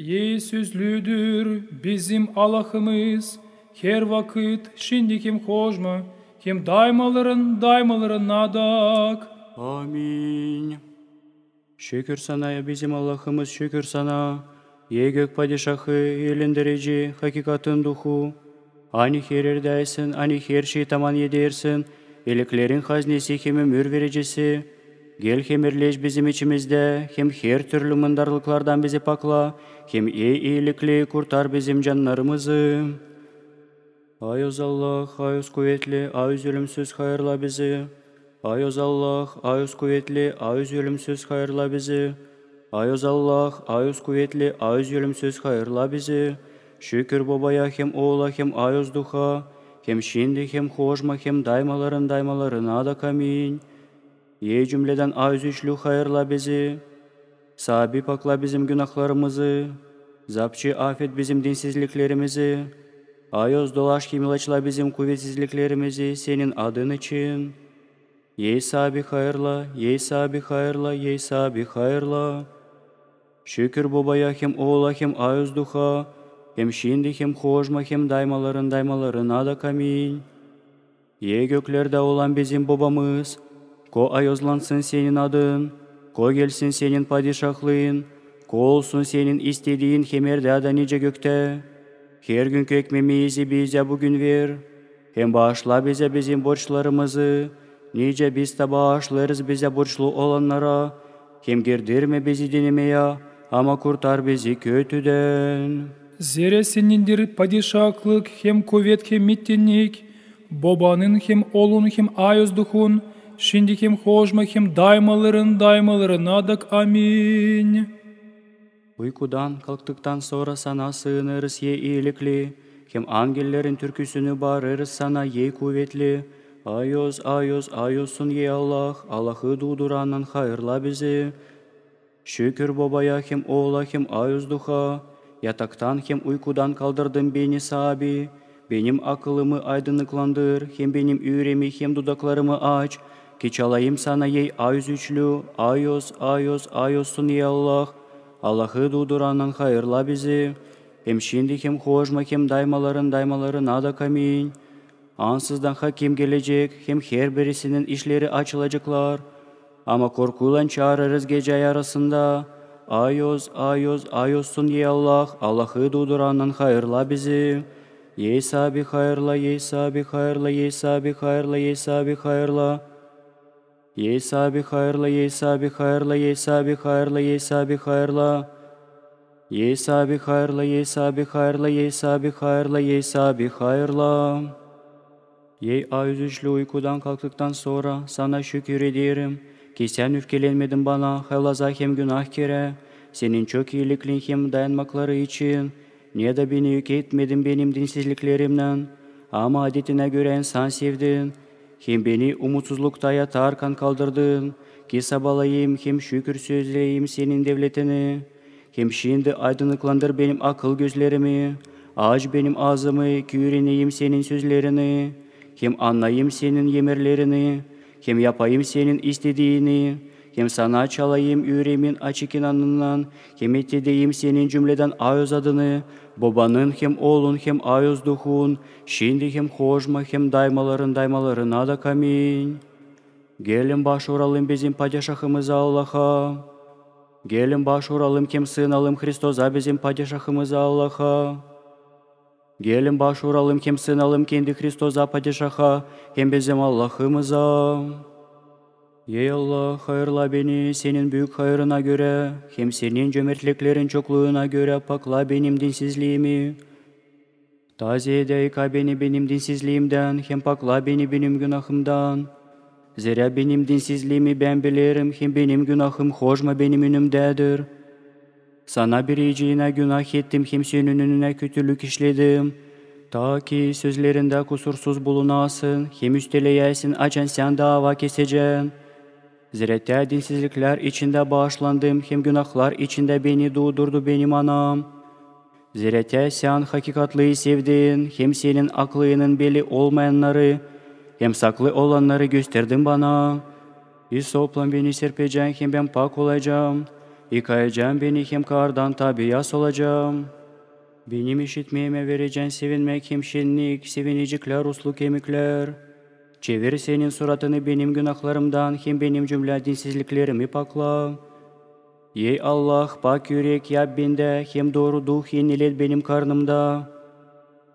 Ey sözlüdür bizim Allah'ımız, her vakit şimdi kim hoşma, kim daymaların nadak. Amin. Şükür sana ya bizim Allah'ımız, şükür sana. Ey gök padişahı, elindirici, hakikatin duhu. Hani her yerdeysin, hani her şey tamam yedersin. Eliklerin haznesi hem ömür vericisi. Gel hemirleş bizim içimizde, hem her türlü mındarlıklardan bizi pakla, hem iyilikli kurtar bizim canlarımızı. Ayöz Allah, ayöz kuvvetli, ayöz ölümsüz hayırla bizi. Ayöz Allah, ayöz kuvvetli, ayöz ölümsüz hayırla bizi. Ayöz Allah, ayöz kuvvetli, ayöz ölümsüz hayırla bizi. Şükür babaya hem oğula hem ayöz duha, hem şimdi hem hoşma hem daymaların adak amin. Ey cümleden ayöz üçlü hayırla bizi. Sabi pakla bizim günahlarımızı. Zapçı affet bizim dinsizliklerimizi. Ayöz dolaş himilaçla bizim kuvvetsizliklerimizi senin adın için. Ey sabi hayırla, ey sabi hayırla, ey sabi hayırla. Şükür babaya hem oğula hem ayöz duha, hem şimdi hem hoşma hem daymaların adak amin. Ey göklerde olan bizim babamız, ko ayozlansın senin adın, ko gelsin senin padişahlığın, ko olsun senin istediğin hemerde da nice gökte. Her günkü ekmeğimizi bize bugün ver, hem bağışla bize bizim borçlarımızı, nice biz de bağışlarız bize borçlu olanlara, hem girdirme bizi denemeye, ama kurtar bizi kötüden. Zere senindir padişahlık hem kuvvet hem mittinlik, babanın hem oğlun hem ayöz duhun, şimdi hem hoşma hem daymaların nadak amin. Uykudan kalktıktan sonra sana sığınırız ye iyilikli, hem angellerin türküsünü bağırırız sana ye kuvvetli. Ayöz, ayöz, ayözsun ye Allah, Allah'ı duyduranın hayırla bizi. Şükür babaya hem oğula hem ayöz duha, yataktan hem uykudan kaldırdın beni sabi. Benim akılımı aydınlıklandır, hem benim yüreğimi hem dudaklarımı aç. Ki çalayım sana ye ayöz üçlü, ayöz, ayöz, ayözsun ye Allah. Allah'ı duyduranın hayırla bizi. Hem şimdi hem hoşma hem daymaların adak amin. Ansızdan hakim gelecek, hem her birisinin işleri açılacaklar. Ama korkuyla çağırırız gece yarısında. Ayöz, ayöz, ayözsun ye Allah, Allah'ı duyduranın hayırla bizi. Ye sabi hayırla, ye sabi hayırla, ye sabi hayırla, ye sabi hayırla. Ye sabi hayırla, ye sabi hayırla, ye sabi hayırla, ye sabi hayırla. Ye sabi hayırla, ye sabi hayırla, ye sabi hayırla, ye sabi hayırla. Ey ayöz üçlü uykudan kalktıktan sonra sana şükür ederim ki sen öfkelenmedin bana helaza hem günah kere. Senin çok iyiliklerin hem dayanmakları için. Niye de beni yük etmedin benim dinsizliklerimden. Ama adetine göre sen sevdin. Hem beni umutsuzlukta yatarken kaldırdın. Ki sabahlayayım hem şükür sözleyeyim senin devletini. Hem şimdi aydınlıklandır benim akıl gözlerimi. Aç benim ağzımı ki öğreneyim senin sözlerini. Hem anlayayım senin yemirlerini, hem yapayım senin istediğini, hem sana çalayım yüreğimin açık inanından, hem edeyim senin cümleden ayöz adını, babanın hem oğlun hem ayöz duhun, şimdi hem hoşma hem daymaların adak amin. Gelin başvuralım bizim padişahımıza Allah'a. Gelin başvuralım hem sığınalım Hristosa bizim padişahımıza Allah'a. Gelin başvuralım hem sığınalım kendi Hristosa padişaha hem bizim Allah'ımıza. Ey Allah hayırla beni senin büyük hayırına göre hem senin cömertliklerin çokluğuna göre pakla benim dinsizliğimi. Taze yıka beni benim dinsizliğimden hem pakla beni benim günahımdan. Zira benim dinsizliğimi ben bilirim hem benim günahım hoşma benim önümdedir. Sana biriciğine günah ettim, hem senin önüne kötülük işledim. Ta ki sözlerinde kusursuz bulunasın, hem üsteleyesin açan sen dava keseceksin. Zira dinsizlikler içinde bağışlandım, hem günahlar içinde beni durdurdu benim anam. Zira sen hakikatlıyı sevdin, hem senin aklının belli olmayanları, hem saklı olanları gösterdin bana. İsopla beni serpeceksin, hem ben pak olacağım. Yıkayacağım beni hem kardan tabias olacağım. Benim işitmeyeme vereceğin sevinmek hem şenlik, sevinecekler uslu kemikler. Çevir senin suratını benim günahlarımdan, hem benim cümle dinsizliklerimi pakla. Ey Allah, pak yürek yap bende, hem doğru duh yenilet benim karnımda.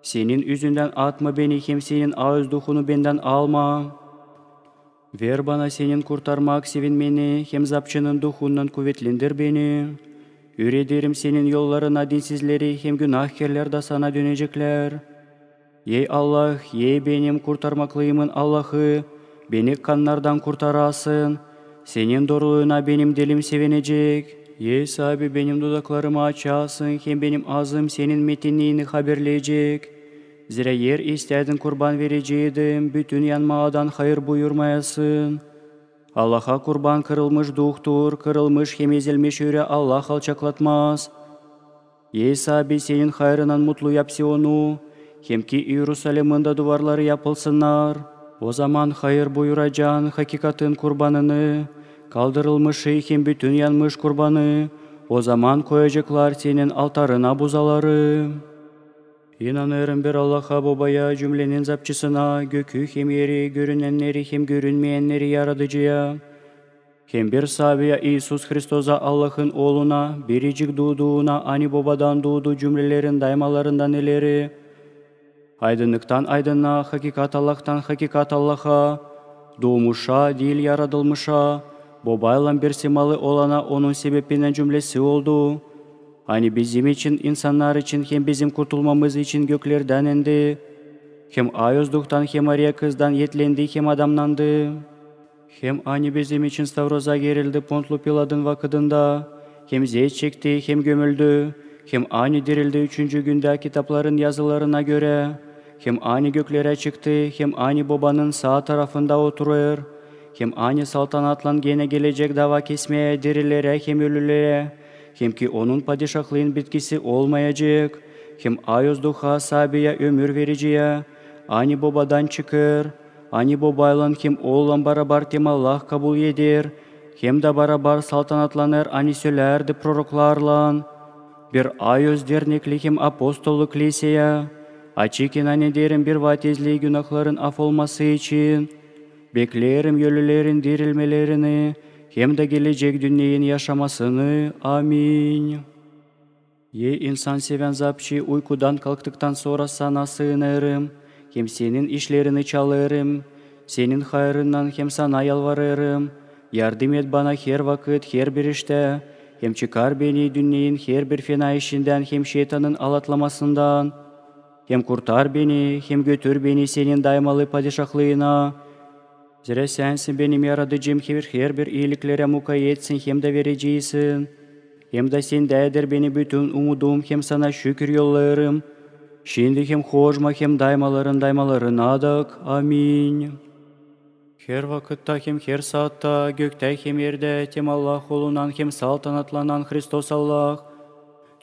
Senin yüzünden atma beni, hem senin ağız duhunu benden alma. Ver bana senin kurtarmak sevinmeni, hem zapçının duhundan kuvvetlendir beni. Ürederim senin yollarına dinsizleri, hem günahkarlar da sana dönecekler. Ey Allah, ey benim kurtarmaklıyımın Allah'ı, beni kanlardan kurtarasın. Senin doğruluğuna benim dilim sevinecek. Ey sahibi benim dudaklarımı açasın, hem benim ağzım senin metinliğini haberleyecek. Zira yer istedin kurban vereceğim, bütün yanmadan hayır buyurmayasın. Allah'a kurban kırılmış duhtur, kırılmış hem ezilmiş yüre Allah alçaklatmaz. Ey sahibi senin hayrından mutlu yapsi onu, hem ki Yerusalim'in da duvarları yapılsınlar. O zaman hayır buyuracaksın hakikatin kurbanını, kaldırılmışı hem bütün yanmış kurbanı. O zaman koyacaklar senin altarına buzaları. İnanırım bir Allah'a babaya, cümlenin zapçısına, gökü hem yeri, görünenleri hem görünmeyenleri yaratıcıya. Hem bir sahibiye İsus Hristos'a Allah'ın oğluna, biricik doğduğuna, ani babadan doğdu cümlelerin daymalarından ileri. Aydınlıktan aydınlığa, hakikat Allah'tan hakikat Allah'a, doğmuşa, değil yaratılmışa, babayla bir simalı olana onun sebebinden cümlesi oldu. Hani bizim için, insanlar için, hem bizim kurtulmamız için göklerden indi. Hem ayozluktan, hem Maria kızdan yetlendi, hem adamlandı. Hem hani bizim için Stavroz'a gerildi Pontlu Pilat'ın vakıdında. Hem zeyt çekti, hem gömüldü. Hem ani dirildi 3. günde kitapların yazılarına göre. Hem ani göklere çıktı, hem ani babanın sağ tarafında oturur. Hem ani saltanatla gene gelecek dava kesmeye dirilere hem ölülere. Hem ki onun padişahlığın bitkisi olmayacak. Hem ayozduha sahibiye ömür vericiye. Ani babadan çıkır. Ani babayla hem oğlan barabar tem Allah kabul eder. Hem de barabar saltanatlanır ani söylerdi proroklarla. Bir ayoz dernekli hem apostolluk liseye. Açık inan ederim bir vatizli günahların af olması için. Beklerim ölülerin dirilmelerini, hem de gelecek dünyanın yaşamasını. Amin. Ey insan seven zapçı, uykudan kalktıktan sonra sana sığınırım. Hem senin işlerini çalarım. Senin hayrından hem sana yalvarırım. Yardım et bana her vakit, her bir işte. Hem çıkar beni dünyanın her bir fena işinden, hem şeytanın alatlamasından. Hem kurtar beni, hem götür beni senin daymalı padişahlığına. Zira sensin benim yaratıcım, her bir iyiliklere mukayyetsin, hem de vericisin. Hem de sendedir beni bütün umudum, hem sana şükür yollarım. Şimdi hem hoşma hem daymaların adak. Amin. Her vakitte hem her saatte, gökte hem yerde, hem Allah olunan hem saltanatlanan Hristos Allah.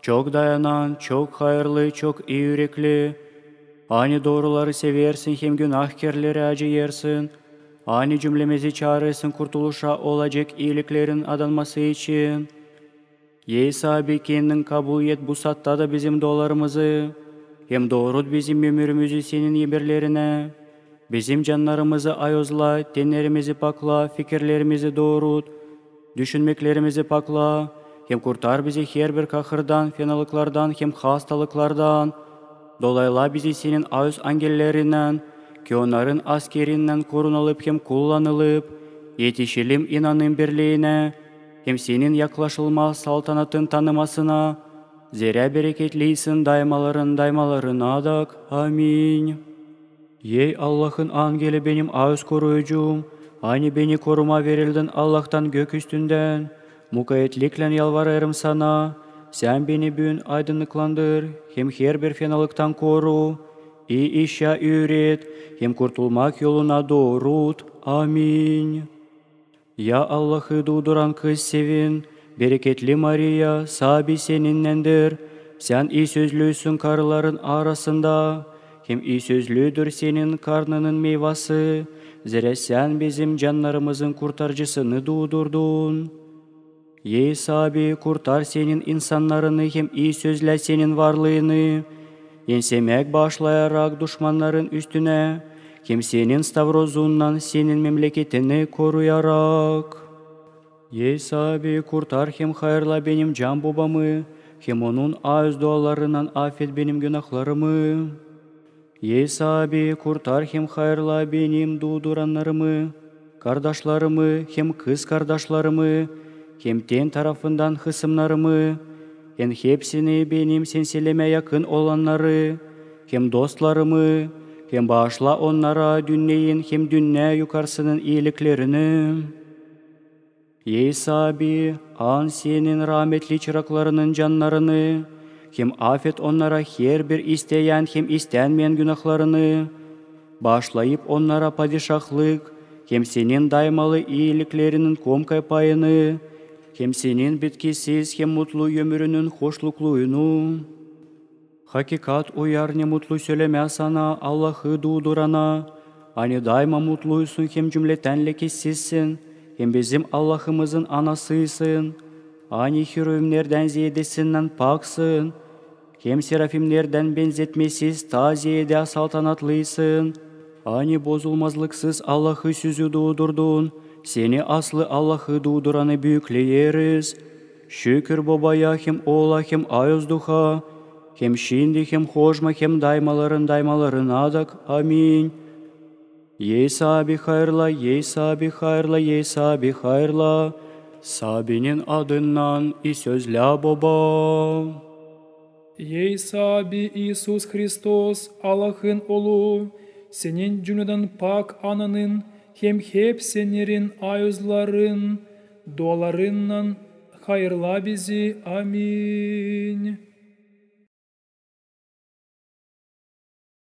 Çok dayanan, çok hayırlı, çok iyi yürekli. Ani doğruları seversin, hem günahkarları acıyırsın. Ani cümlemizi çağırırsın kurtuluşa olacak iyiliklerin adanması için. Ey sahibi kendin kabul et bu saatte da bizim dolarımızı. Hem doğrult bizim ömrümüzü senin emirlerine. Bizim canlarımızı ayozla, tenlerimizi pakla, fikirlerimizi doğrult. Düşünmeklerimizi pakla. Hem kurtar bizi her bir kahırdan, fenalıklardan, hem hastalıklardan. Dolayla bizi senin ağız angellerinden, ki onların askerinden korunulup hem kullanılıp, yetişelim inanın birliğine, hem senin yaklaşılmaz saltanatın tanımasına, zira bereketliysin daymaların adak. Amin. Ey Allah'ın angeli benim ağız koruyucum, hani beni koruma verildin Allah'tan gök üstünden, mukayyetlikle yalvarırım sana, sen beni bugün aydınlıklandır, hem her bir fenalıktan koru, iyi işe öğret, hem kurtulmak yoluna doğrult. Amin. Ya Allah'ı doğduran kız sevin, bereketli Maria, sahibi seninlendir. Sen iyi sözlüsün karıların arasında, hem iyi sözlüdür senin karnının meyvası. Zira sen bizim canlarımızın kurtarıcısını doğdurdun. Ейсаби kurtar senin insanlarını hem iyi sözle senin varlığını. Ensemek başlayarak düşmanların üstüne, hem senin stavrozundan senin memleketini koruyarak. Ейсаби kurtar hem hayırla benim can babamı, hem onun ağız dualarından affet benim günahlarımı. Ейсаби kurtar hem hayırla benim doğduranlarımı, kardeşlerimi hem kız kardeşlerimi, hem ten tarafından hısımlarımı, hem hepsini benim senseleme yakın olanları, hem dostlarımı, hem bağışla onlara dünneyin hem dünya yukarısının iyiliklerini. Ейсаби, an senin rahmetli çıraklarının canlarını, hem affet onlara her bir isteyen hem istenmeyen günahlarını, bağışlayıp onlara padişahlık, hem senin daymalı iyiliklerinin komkay payını, hem senin bitkisiz hem mutlu ömrünün hoşlukluğunu. Hakikat uyar ne mutlu söyleme sana Allah'ı doğdurana, hani daima mutluysun hem cümleten lekesizsin, hem bizim Allah'ımızın anasıysın, hani heruvimlerden ziyadesinden paksın, hem serafimlerden benzetmesiz ta ziyade saltanatlısın, hani bozulmazlıksız Allah'ı sözü doğdurdun, seni aslı Allah'ı doğduranı büyükleyeriz. Şükür babaya hem oğla hem ayozduha, hem şimdi hem hoşma hem daymaların adak. Amin. Ейсаби hayırla, Ейсаби hayırla, Ейсаби hayırla, Sabi'nin adından sözle baba. Ейсаби İsus Hristos, Allah'ın oğlu, senin cümleden pak ananın, hem hepsilerin ayızların, dualarından hayırla bizi. Amin.